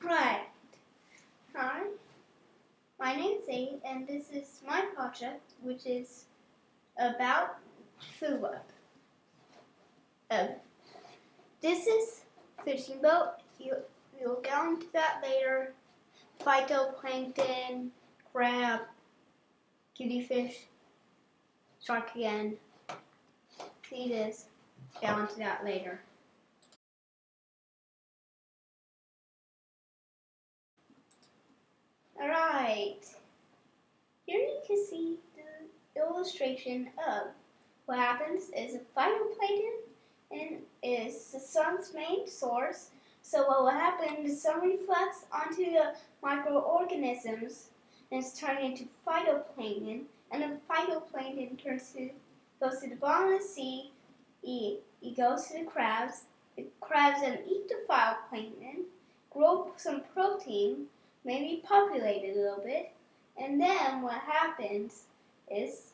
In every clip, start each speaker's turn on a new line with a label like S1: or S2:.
S1: Right. Hi, my name's Zane, and this is my project, which is about food web. This is fishing boat. You'll get onto that later. Phytoplankton, crab, cutie fish, shark again. See this. Get onto that later. Alright. Here you can see the illustration of what happens is a phytoplankton and is the sun's main source. So what will happen, the sun reflects onto the microorganisms and it's turned into phytoplankton, and the phytoplankton goes to the bottom of the sea. It goes to the crabs. The crabs then eat the phytoplankton, grow some protein, maybe populate it a little bit, and then what happens is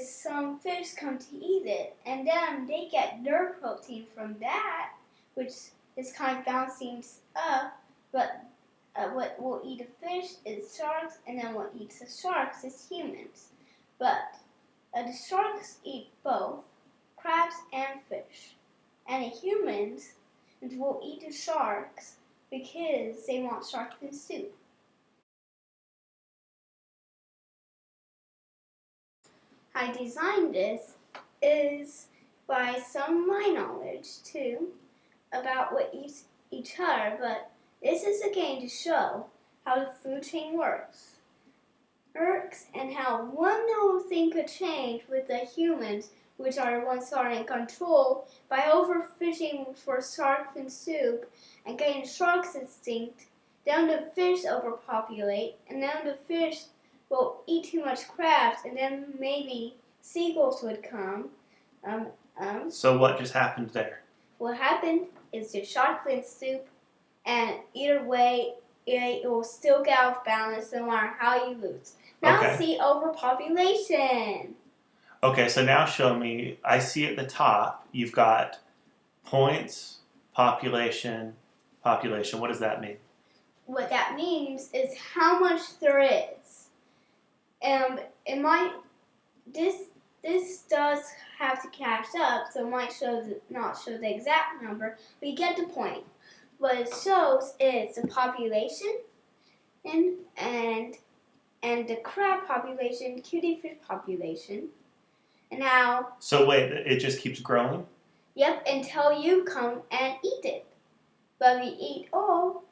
S1: some fish come to eat it, and then they get their protein from that, which is kind of bouncing up, but what will eat the fish is sharks, and then what eats the sharks is humans. But the sharks eat both crabs and fish, and the humans will eat the sharks because they want shark fin soup. I designed this is by some of my knowledge too about what each other, but this is a game to show how the food chain works and how one little thing could change with the humans, which are the ones who are in control, by overfishing for shark fin soup and getting sharks extinct. Then the fish overpopulate, and then the fish will eat too much crabs, and then maybe seagulls would come.
S2: So what just happened there?
S1: What happened is the shark fin soup, and either way, it will still get off balance no matter how you lose. Now
S2: Okay.
S1: See overpopulation.
S2: Okay, so now show me. I see at the top you've got points, population. What does that mean?
S1: What that means is how much there is. This does have to catch up, so it might not show the exact number, but you get the point. What it shows is the population and the crab population, cutie fish population. And now.
S2: So wait, it just keeps growing?
S1: Yep, until you come and eat it. But if you eat all,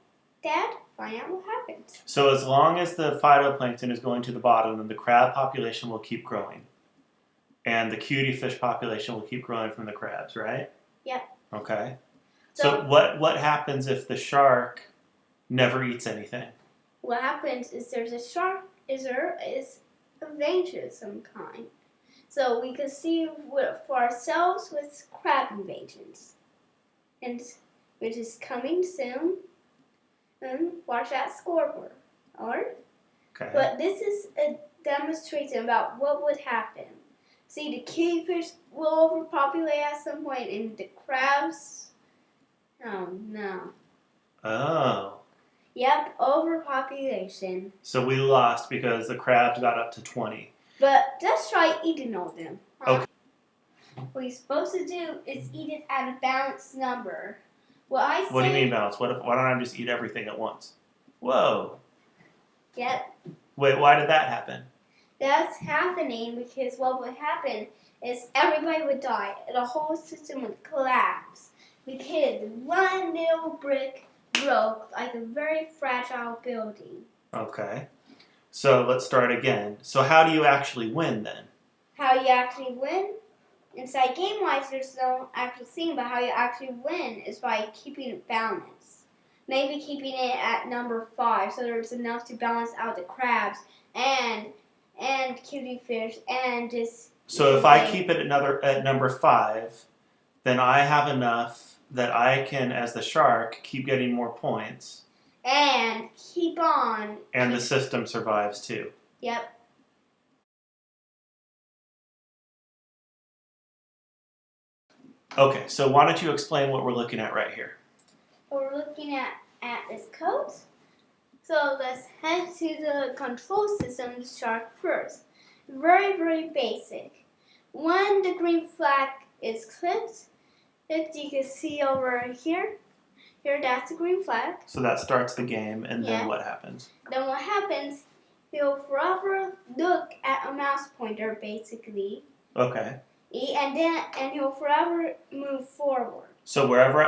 S1: Dad, find out what happens.
S2: So as long as the phytoplankton is going to the bottom, then the crab population will keep growing. And the cutie fish population will keep growing from the crabs, right?
S1: Yep.
S2: Okay. So what happens if the shark never eats anything?
S1: What happens is there's a shark is a invasion of some kind. So we can see for ourselves with crab invasions, and which is coming soon. And watch that scoreboard. Alright?
S2: Okay.
S1: But this is a demonstration about what would happen. See, the cutie fish will overpopulate at some point, and the crabs. Oh no.
S2: Oh.
S1: Yep, overpopulation.
S2: So we lost because the crabs got up to 20.
S1: But let's try eating all of them. Huh?
S2: Okay.
S1: What you're supposed to do is eat it at a balanced number. What
S2: do you mean balance? Why don't I just eat everything at once? Whoa.
S1: Yep.
S2: Wait, why did that happen?
S1: That's happening because what would happen is everybody would die. The whole system would collapse because one little brick broke like a very fragile building.
S2: Okay. So let's start again. So how do you actually win then?
S1: How you actually win? Inside game-wise, there's no actual thing, but how you actually win is by keeping it balanced. Maybe keeping it at number 5, so there's enough to balance out the crabs and cutie fish and just.
S2: So if I keep it at number 5, then I have enough that I can, as the shark, keep getting more points.
S1: And keep on.
S2: And the system survives too.
S1: Yep.
S2: Okay, so why don't you explain what we're looking at right here?
S1: What we're looking at at this code. So let's head to the control system of the shark first. Very, very basic. When the green flag is clicked, you can see over here, that's the green flag.
S2: So that starts the game, and then what happens?
S1: Then what happens, he'll forever look at a mouse pointer, basically.
S2: Okay.
S1: And he'll forever move forward.
S2: So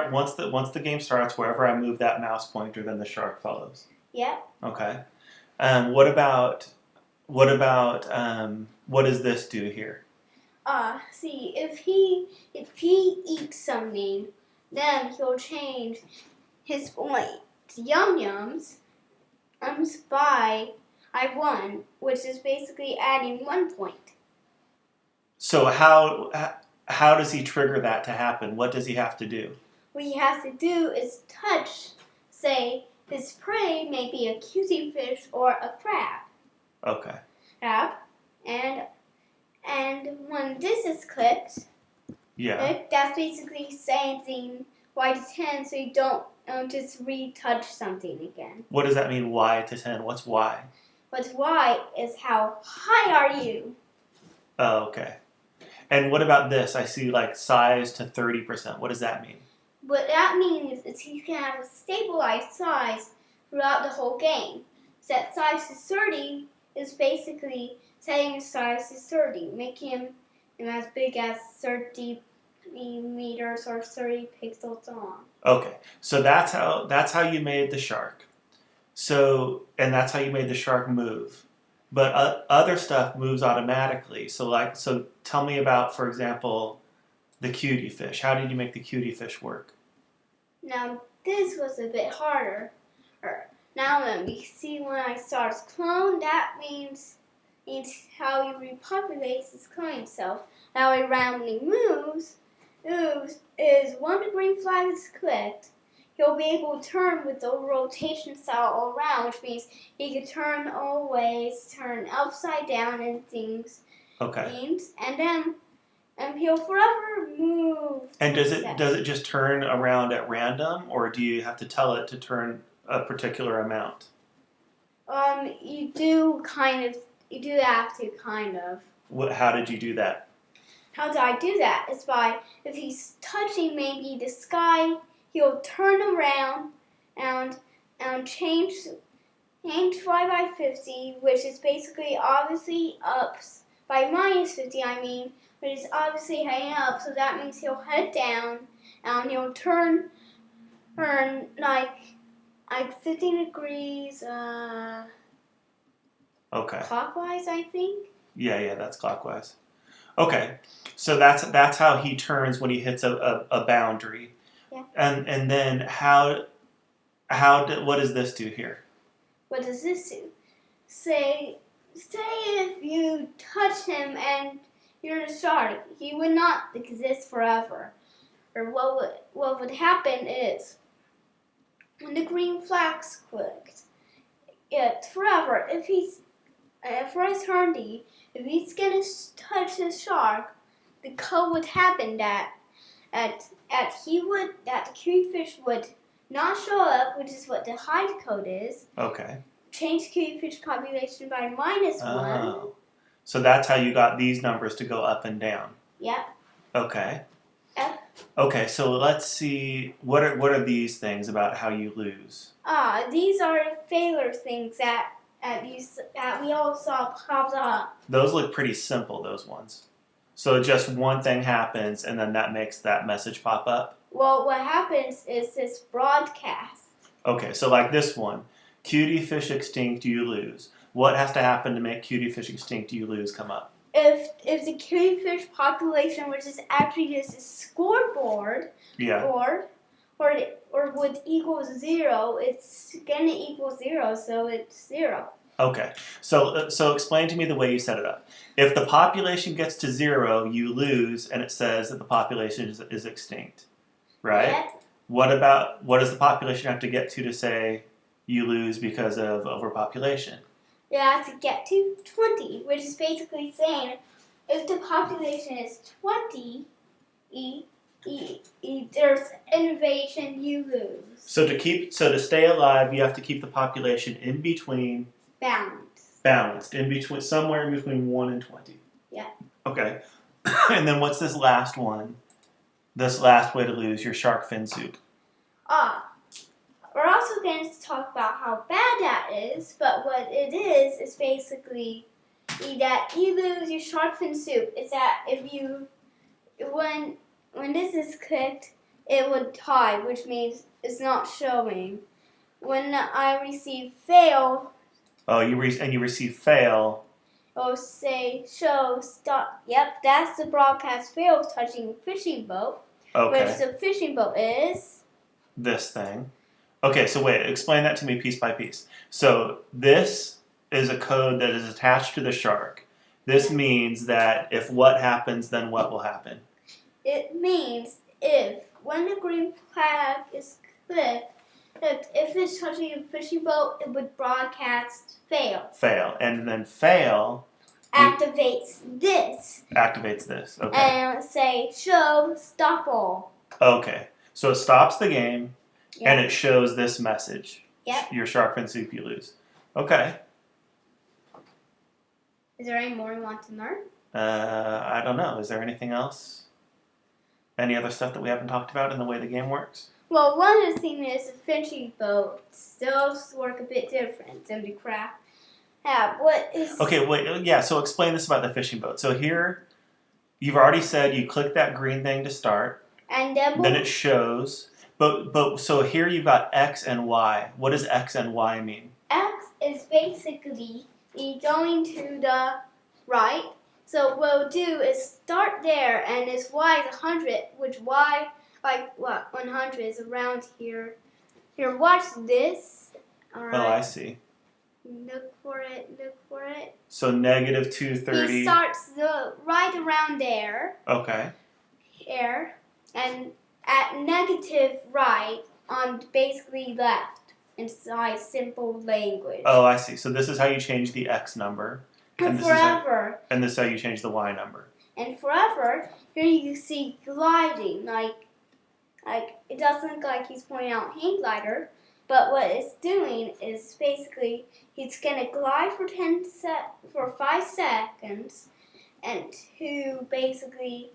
S2: once the game starts, wherever I move that mouse pointer, then the shark follows.
S1: Yep.
S2: Okay. What does this do here?
S1: See, if he eats something, then he'll change his point Yum Yums by I1, which is basically adding 1 point.
S2: So how does he trigger that to happen? What does he have to do?
S1: What he has to do is touch, say, his prey may be a cutie fish or a crab.
S2: Okay.
S1: And when this is clicked, that's basically saying Y to 10 so you don't just retouch something again.
S2: What does that mean, Y to 10? What's Y?
S1: What's Y is how high are you?
S2: Oh, okay. And what about this? I see like size to 30%. What does that mean?
S1: What that means is he can have a stabilized size throughout the whole game. Set size to 30 is basically setting his size to 30, making him as big as 30 meters or 30 pixels long.
S2: Okay, so that's how you made the shark. So, and that's how you made the shark move. But other stuff moves automatically. So tell me about, for example, the cutie fish. How did you make the cutie fish work?
S1: Now this was a bit harder. Now let me see when I start clone. That means how he repopulates his clone himself. How he randomly moves is when the green flag is clicked, he'll be able to turn with the rotation style all around, which means he can turn always, turn upside down and things.
S2: Okay.
S1: And then he'll forever move.
S2: And does it just turn around at random, or do you have to tell it to turn a particular amount?
S1: You do have to kind of.
S2: How did you do that?
S1: How do I do that? Is by, if he's touching maybe the sky, he'll turn around and change y by 50, which is basically obviously ups by minus 50. Which is obviously heading up. So that means he'll head down and he'll turn like 15 degrees.
S2: Okay.
S1: Clockwise, I think.
S2: Yeah, that's clockwise. Okay, so that's how he turns when he hits a boundary.
S1: Yeah.
S2: And then what does this do here?
S1: What does this do? Say if you touch him and you're a shark, he would not exist forever. Or what would happen is when the green flag's clicked, it's forever. If he's for eternity, if he's gonna touch the shark, the code would happen that the cutie fish would not show up, which is what the hide code is.
S2: Okay.
S1: Change cutie fish population by -1.
S2: So that's how you got these numbers to go up and down.
S1: Yep.
S2: Okay.
S1: Yep.
S2: Okay, so let's see, what are these things about how you lose?
S1: These are failure things that we all saw popped up.
S2: Those look pretty simple, those ones. So just one thing happens and then that makes that message pop up?
S1: Well, what happens is this broadcast.
S2: Okay, so like this one, cutie fish extinct, you lose. What has to happen to make cutie fish extinct, you lose come up?
S1: If the cutie fish population, which is actually just a scoreboard, or would equal 0, it's gonna equal 0, so it's 0.
S2: Okay, so explain to me the way you set it up. If the population gets to 0, you lose, and it says that the population is extinct, right?
S1: Yeah.
S2: What does the population have to get to say you lose because of overpopulation?
S1: It has to get to 20, which is basically saying if the population is 20, there's invasion, you lose.
S2: So to stay alive, you have to keep the population in between balanced in between somewhere in between 1 and 20.
S1: Yeah.
S2: Okay. And then what's this last one? This last way to lose, your shark fin soup.
S1: We're also going to talk about how bad that is, but what it is basically that you lose your shark fin soup. Is that if you, when this is clicked, it would hide, which means it's not showing. When I receive fail.
S2: Oh, you receive fail.
S1: Or say show stop. Yep, that's the broadcast fail of touching fishing boat.
S2: Okay.
S1: Which the fishing boat is
S2: this thing. Okay, so wait, explain that to me piece by piece. So this is a code that is attached to the shark. This means that if what happens, then what will happen?
S1: It means when the green flag is clicked, if it's touching a fishing boat, it would broadcast fail.
S2: Fail. And then fail
S1: activates this.
S2: Okay.
S1: And say show stop all.
S2: Okay. So it stops the game.
S1: Yep.
S2: And it shows this message.
S1: Yep.
S2: Your shark fin soup, you lose. Okay.
S1: Is there any more you want to learn?
S2: I don't know. Is there anything else? Any other stuff that we haven't talked about in the way the game works?
S1: Well, one of the things is the fishing boats those work a bit different than the craft.
S2: Okay, wait. Yeah, so explain this about the fishing boat. So here, you've already said you click that green thing to start.
S1: And then
S2: it shows. But so here you've got X and Y. What does X and Y mean?
S1: X is basically going to the right. So what we'll do is start there, and this Y is 100, which Y, 100 is around here. Here, watch this. All right.
S2: Oh, I see.
S1: Look for it.
S2: So negative 230.
S1: He starts right around there.
S2: Okay.
S1: Here, and at negative right on basically left inside simple language.
S2: Oh, I see. So this is how you change the X number.
S1: And forever.
S2: And this is how you change the Y number.
S1: And forever, here you see gliding. Like it doesn't look like he's pointing out hang glider, but what it's doing is basically he's gonna glide for 5 seconds, and to basically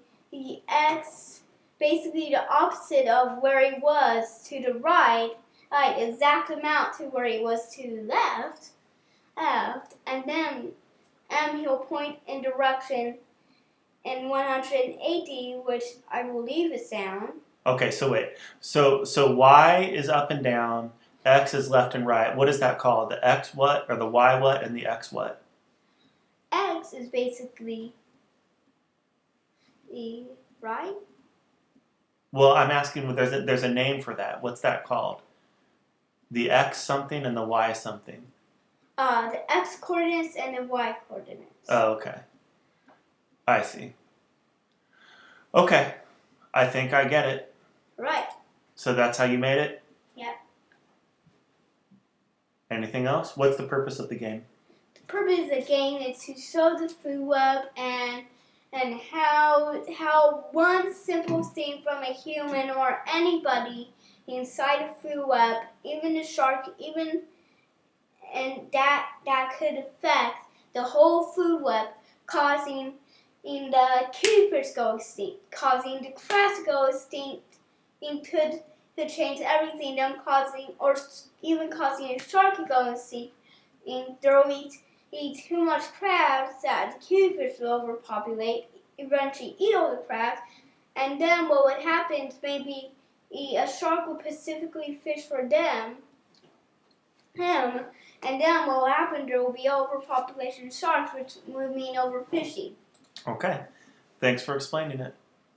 S1: basically the opposite of where he was to the right, like exact amount to where he was to the left, and then he'll point in direction in 180, which I believe is down.
S2: Okay, so wait. So Y is up and down, X is left and right. What is that called? The X what, or the Y what, and the X what?
S1: X is basically the right.
S2: Well, I'm asking. There's a name for that. What's that called? The X something and the Y something.
S1: The X coordinates and the Y coordinates.
S2: Oh, okay. I see. Okay, I think I get it.
S1: Right.
S2: So that's how you made it?
S1: Yep.
S2: Anything else? What's the purpose of the game?
S1: The purpose of the game is to show the food web and how one simple thing from a human or anybody inside a food web, even a shark, and that could affect the whole food web, causing the cuttlefish go extinct, causing the crabs to go extinct, and could change everything, them causing a shark to go extinct, and they'll eat too much crabs that the cuttlefish will overpopulate, eventually eat all the crabs, and then what would happen is maybe a shark will specifically fish for him, and then what will happen, there will be overpopulation of sharks, which would mean overfishing.
S2: Okay. Thanks for explaining it.